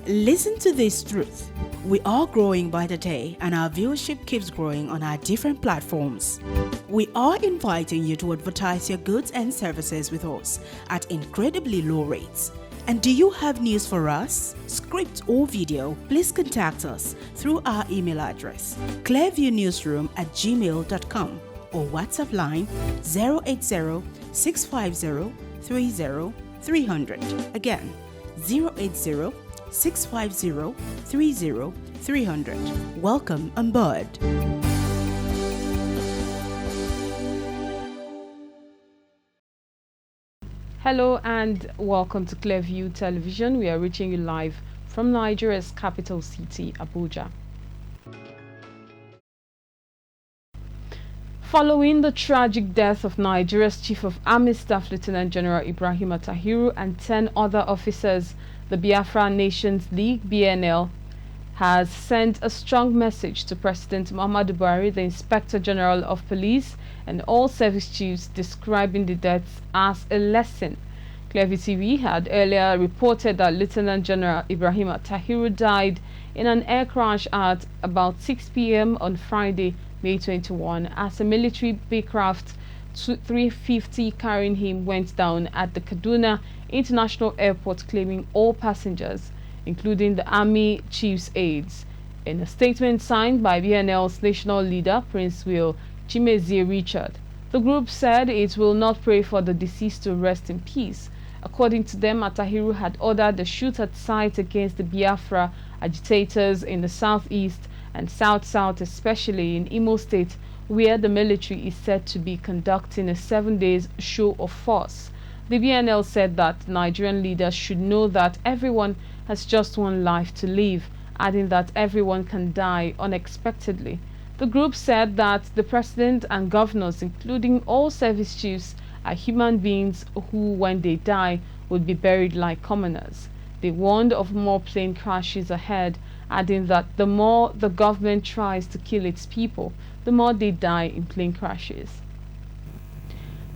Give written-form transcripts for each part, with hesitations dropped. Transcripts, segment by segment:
Listen to this truth. We are growing by the day, and our viewership keeps growing on our different platforms. We are inviting you to advertise your goods and services with us at incredibly low rates. And do you have news for us? Script or video? Please contact us through our email address clearviewnewsroom@gmail.com or WhatsApp line 080-650-30-300. Again, 080-650-30-300. Welcome on board. Hello and welcome to Clearview Television. We are reaching you live from Nigeria's capital city, Abuja. Following the tragic death of Nigeria's Chief of Army Staff Lieutenant General Ibrahim Tahiru and 10 other officers, the Biafra Nations League (BNL) has sent a strong message to President Muhammadu Buhari, the Inspector General of Police, and all service chiefs, describing the deaths as a lesson. Clearview TV had earlier reported that Lieutenant General Ibrahim Tahiru died in an air crash at about 6 p.m. on Friday, May 21, as a military Beechcraft 350 carrying him went down at the Kaduna International Airport, claiming all passengers, including the Army Chief's aides. In a statement signed by BNL's national leader, Prince Will Chimezie Richard, the group said it will not pray for the deceased to rest in peace. According to them, Tahiru had ordered a shoot at sight against the Biafra agitators in the southeast and south-south, especially in Imo State, where the military is said to be conducting a 7-day show of force. The BNL said that Nigerian leaders should know that everyone has just one life to live, adding that everyone can die unexpectedly. The group said that the president and governors, including all service chiefs, are human beings who, when they die, would be buried like commoners. They warned of more plane crashes ahead, adding that the more the government tries to kill its people, the more they die in plane crashes.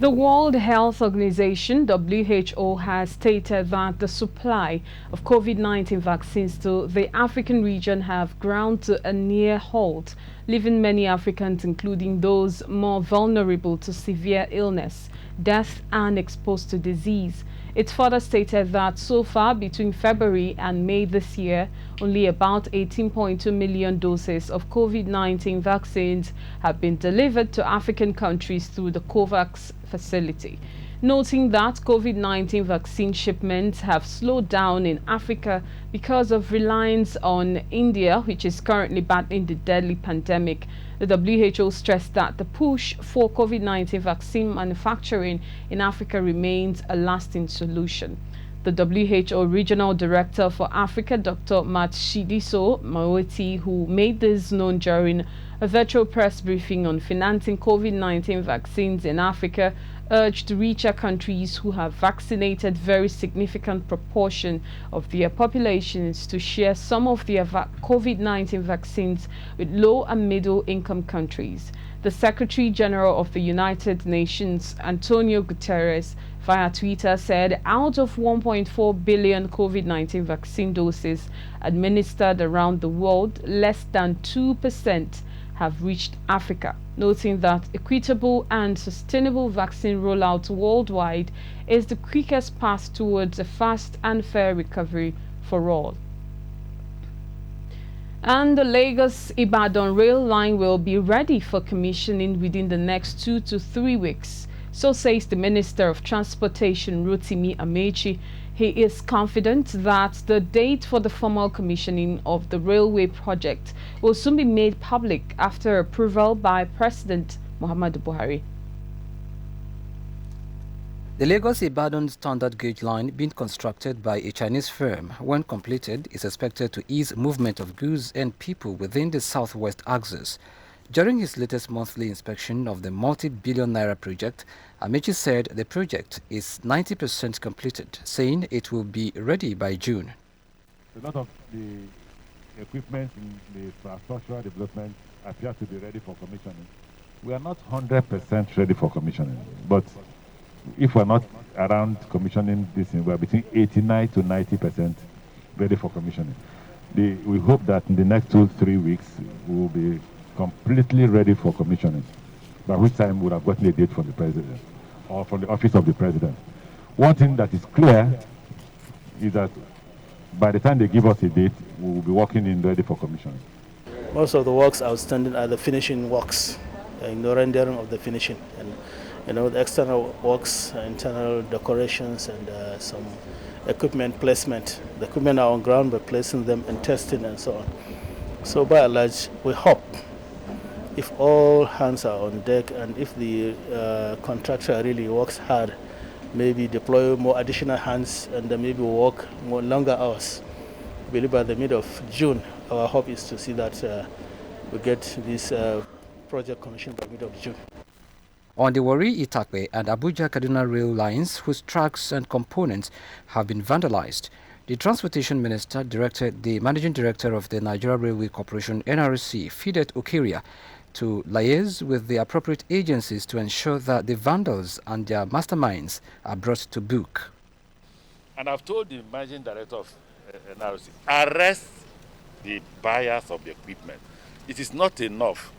The World Health Organization (WHO) has stated that the supply of COVID-19 vaccines to the African region have ground to a near halt, leaving many Africans, including those more vulnerable to severe illness, death, and exposed to disease. It further stated that so far, between February and May this year, only about 18.2 million doses of COVID-19 vaccines have been delivered to African countries through the COVAX facility, noting that COVID-19 vaccine shipments have slowed down in Africa because of reliance on India, which is currently battling the deadly pandemic. The WHO stressed that the push for COVID-19 vaccine manufacturing in Africa remains a lasting solution. The WHO Regional Director for Africa, Dr. Matshidiso Moeti, who made this known during a virtual press briefing on financing COVID-19 vaccines in Africa, urged richer countries who have vaccinated very significant proportion of their populations to share some of their COVID-19 vaccines with low and middle income countries. The Secretary General of the United Nations, Antonio Guterres, via Twitter said out of 1.4 billion COVID-19 vaccine doses administered around the world, less than 2% have reached Africa, noting that equitable and sustainable vaccine rollout worldwide is the quickest path towards a fast and fair recovery for all. And the Lagos-Ibadan rail line will be ready for commissioning within the next 2 to 3 weeks. So says the Minister of Transportation, Rotimi Amechi. He is confident that the date for the formal commissioning of the railway project will soon be made public after approval by President Muhammadu Buhari. The Lagos-Ibadan standard gauge line, being constructed by a Chinese firm, when completed, is expected to ease movement of goods and people within the southwest axis. During his latest monthly inspection of the multi-billion naira project, Amechi said the project is 90% completed, saying it will be ready by June. A lot of the equipment in the infrastructural development appear to be ready for commissioning. We are not 100% ready for commissioning, but if we're not around commissioning this, we're between 89 to 90%. ready for commissioning. We hope that in the next 2-3 weeks, we will be completely ready for commissioning, by which time we would have gotten a date from the president or from the office of the president. One thing that is clear is that by the time they give us a date, we will be working in ready for commissioning. Most of the works outstanding are the finishing works, rendering of the finishing, and the external works, internal decorations, and some equipment placement. The equipment are on ground, but placing them and testing and so on. So by and large, we hope if all hands are on deck and if the contractor really works hard, maybe deploy more additional hands and then maybe work more longer hours. I believe by the middle of June, our hope is to see that we get this project commissioned by middle of June. On the Warri-Itakpe and Abuja-Kaduna rail lines, whose tracks and components have been vandalized, the Transportation Minister directed the Managing Director of the Nigeria Railway Corporation, NRC, Fidet Okeria, to liaise with the appropriate agencies to ensure that the vandals and their masterminds are brought to book. And I've told the Managing Director of NRC, arrest the buyers of the equipment. It is not enough.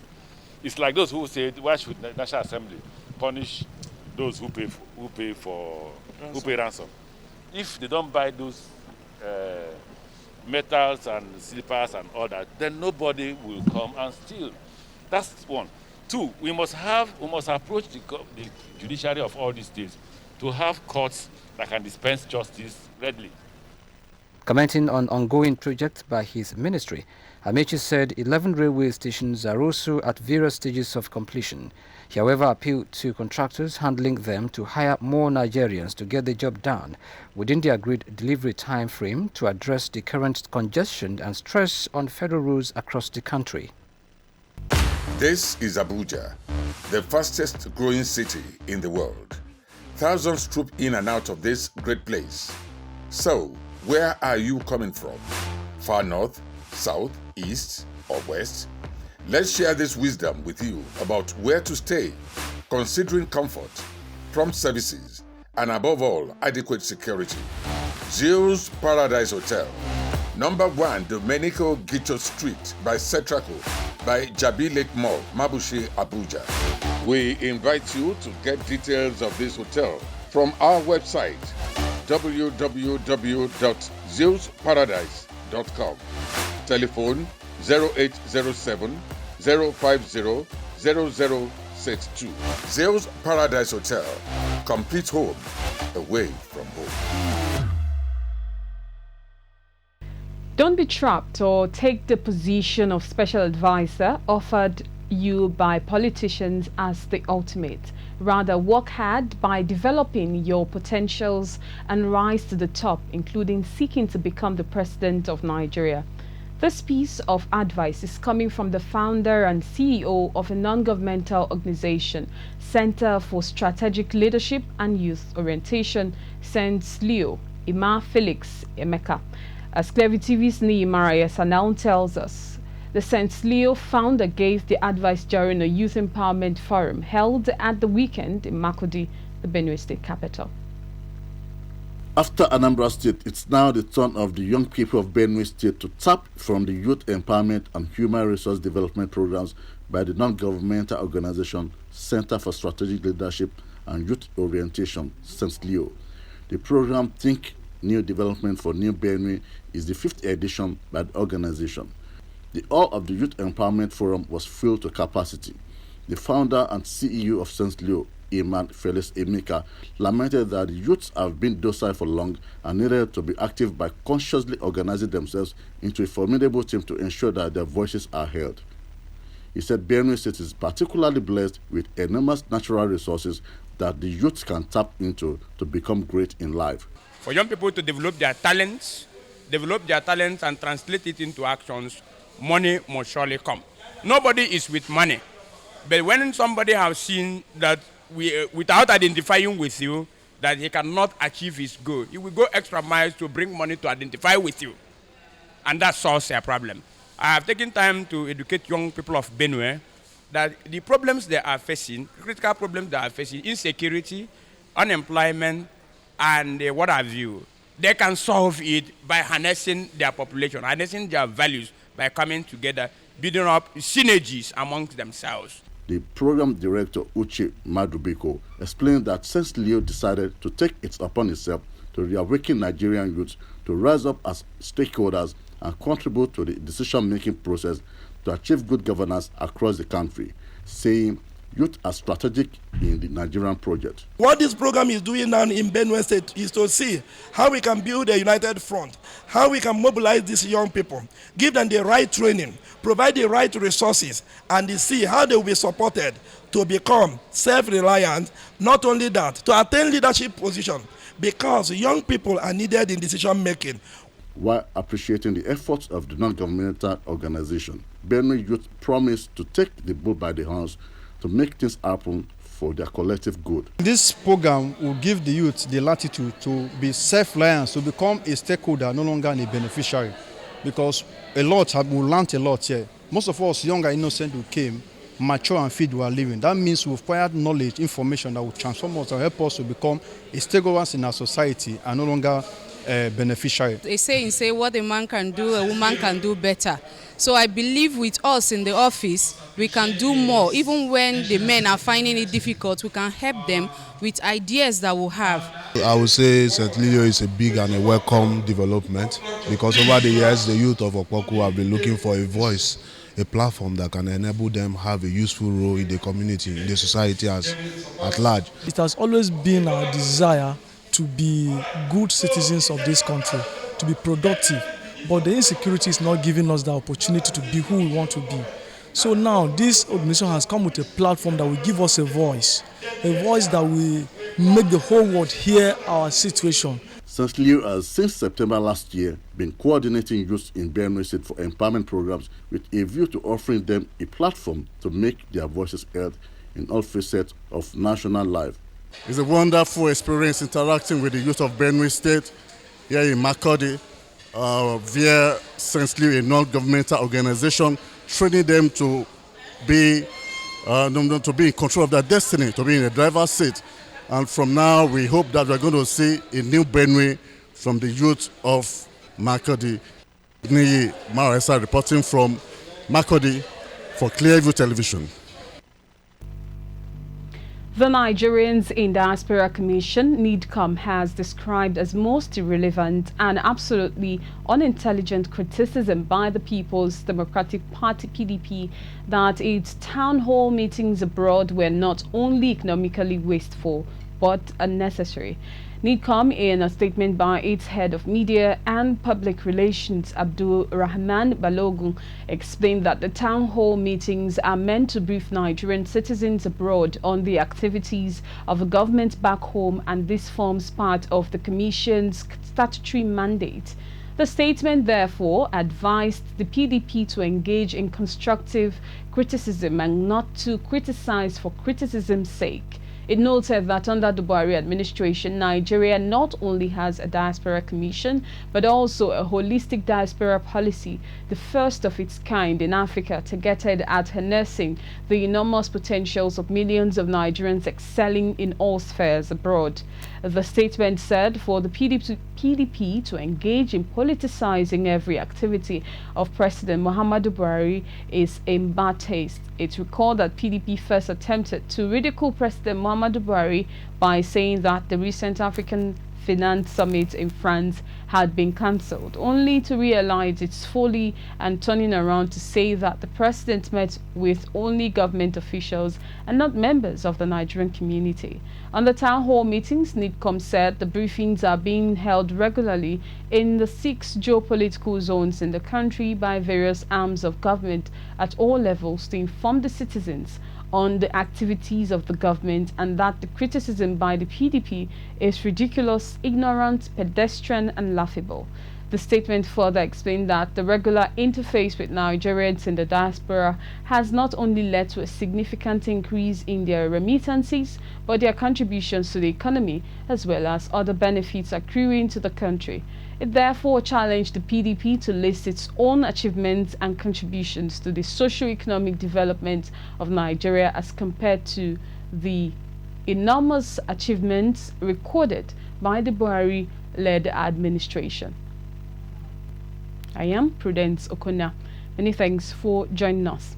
It's like those who said, why should the National Assembly punish those who pay ransom? If they don't buy those metals and slippers and all that, then nobody will come and steal. That's one. Two, we must approach the judiciary of all these states to have courts that can dispense justice readily. Commenting on ongoing projects by his ministry, Amechi said 11 railway stations are also at various stages of completion. He, however, appealed to contractors handling them to hire more Nigerians to get the job done within the agreed delivery time frame to address the current congestion and stress on federal roads across the country. This is Abuja, the fastest growing city in the world. Thousands troop in and out of this great place. So, where are you coming from? Far north, south, east, or west? Let's share this wisdom with you about where to stay, considering comfort, prompt services, and above all, adequate security. Zeus Paradise Hotel, number 1 Domenico Gicho Street by Cetraco, by Jabi Lake Mall, Mabushi, Abuja. We invite you to get details of this hotel from our website, www.zeusparadise.com. Telephone 0807 050 0062. Zeus Paradise Hotel. Complete home away from home. Don't be trapped or take the position of special advisor offered you by politicians as the ultimate. Rather, work hard by developing your potentials and rise to the top, including seeking to become the president of Nigeria. This piece of advice is coming from the founder and CEO of a non-governmental organization, Center for Strategic Leadership and Youth Orientation, St. Leo, Ima Felix Emeka. As Clever TV's Niyimarayesa now tells us, the St. Leo founder gave the advice during a youth empowerment forum held at the weekend in Makurdi, the Benue State capital. After Anambra State, it's now the turn of the young people of Benue State to tap from the youth empowerment and human resource development programs by the non-governmental organization Center for Strategic Leadership and Youth Orientation, St. Leo. The program Think New Development for New Benue is the 5th edition by the organization. The hall of the Youth Empowerment Forum was filled to capacity. The founder and CEO of St. Leo, Iman Felix Emeka, lamented that the youths have been docile for long and needed to be active by consciously organizing themselves into a formidable team to ensure that their voices are heard. He said Benue State is particularly blessed with enormous natural resources that the youths can tap into to become great in life. For young people to develop their talents and translate it into actions, money must surely come. Nobody is with money. But when somebody has seen that without identifying with you, that he cannot achieve his goal, he will go extra miles to bring money to identify with you. And that solves their problem. I have taken time to educate young people of Benue that the problems they are facing, critical problems they are facing, insecurity, unemployment, and what have you, they can solve it by harnessing their population, harnessing their values, by coming together, building up synergies amongst themselves. The program director, Uche Madubiko, explained that since Leo decided to take it upon itself to reawaken Nigerian youth to rise up as stakeholders and contribute to the decision-making process to achieve good governance across the country, saying youth are strategic in the Nigerian project. What this program is doing now in Benue State is to see how we can build a united front, how we can mobilize these young people, give them the right training, provide the right resources, and see how they will be supported to become self-reliant. Not only that, to attain leadership position, because young people are needed in decision-making. While appreciating the efforts of the non-governmental organization, Benue Youth promised to take the bull by the horns to make things happen for their collective good. This program will give the youth the latitude to be self-reliant, to become a stakeholder, no longer a beneficiary. Because we learned a lot here. Most of us, young and innocent, who came, mature and fit, we are living. That means we've acquired knowledge, information that will transform us and help us to become a stakeholder in our society and no longer beneficiary. They say what a man can do, a woman can do better. So I believe with us in the office, we can do more. Even when the men are finding it difficult, we can help them with ideas that we have. I would say St. Leo is a big and a welcome development, because over the years, the youth of Okpoku have been looking for a voice, a platform that can enable them have a useful role in the community, in the society at large. It has always been our desire to be good citizens of this country, to be productive, but the insecurity is not giving us the opportunity to be who we want to be. So now this organization has come with a platform that will give us a voice that will make the whole world hear our situation. St. Leo has since September last year been coordinating youth in Benue State for empowerment programs with a view to offering them a platform to make their voices heard in all facets of national life. It's a wonderful experience interacting with the youth of Benue State here in Makurdi via St. Leo, a non-governmental organization, training them to be in control of their destiny, to be in the driver's seat. And from now, we hope that we're going to see a new Benue from the youth of Makurdi. Niyi Maresa reporting from Makurdi for Clearview Television. The Nigerians in Diaspora Commission, Nidcom, has described as most irrelevant and absolutely unintelligent criticism by the People's Democratic Party (PDP) that its town hall meetings abroad were not only economically wasteful but unnecessary. Nidcom, in a statement by its head of media and public relations, Abdul Rahman Balogun, explained that the town hall meetings are meant to brief Nigerian citizens abroad on the activities of the government back home, and this forms part of the Commission's statutory mandate. The statement therefore advised the PDP to engage in constructive criticism and not to criticize for criticism's sake. It noted that under the Buhari administration, Nigeria not only has a diaspora commission, but also a holistic diaspora policy, the first of its kind in Africa, targeted at harnessing the enormous potentials of millions of Nigerians excelling in all spheres abroad. The statement said for the PDP to engage in politicizing every activity of President Muhammadu Buhari is in bad taste. It recalled that PDP first attempted to ridicule President Muhammadu Buhari by saying that the recent African Finance Summit in France had been cancelled, only to realize its folly and turning around to say that the president met with only government officials and not members of the Nigerian community. On the town hall meetings, Nidcom said the briefings are being held regularly in the 6 geopolitical zones in the country by various arms of government at all levels to inform the citizens on the activities of the government, and that the criticism by the PDP is ridiculous, ignorant, pedestrian and laughable. The statement further explained that the regular interface with Nigerians in the diaspora has not only led to a significant increase in their remittances, but their contributions to the economy, as well as other benefits accruing to the country. It therefore challenged the PDP to list its own achievements and contributions to the socio-economic development of Nigeria as compared to the enormous achievements recorded by the Buhari led administration. I am Prudence Okuna. Many thanks for joining us.